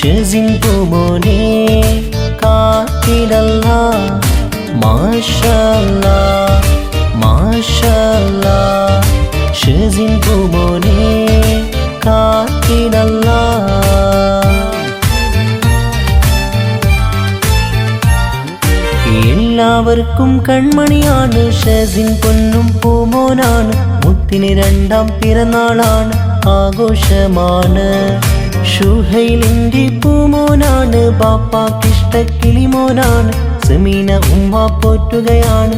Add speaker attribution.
Speaker 1: ഷെസിൻ പൂമോനെ കാത്തിടല്ലാ മാഷാ അല്ലാഹ് മാഷാ അല്ലാഹ് ഷെസിൻ പൂമോനെ കാത്തിടല്ലാ എല്ലാവർക്കും കൺമണിയാണ് ഷെസിൻ പൊന്നും പൂമോനാണ് മുത്തിന് രണ്ടാം പിറന്നാളാണ് ആഘോഷമാണ് ഷുഹൈലിന്റെ പൂമോനാണ് ബാപ്പാക്കിഷ്ട കിളിമോനാണ് സമീന ഉമ്മ പോറ്റുകയാണ്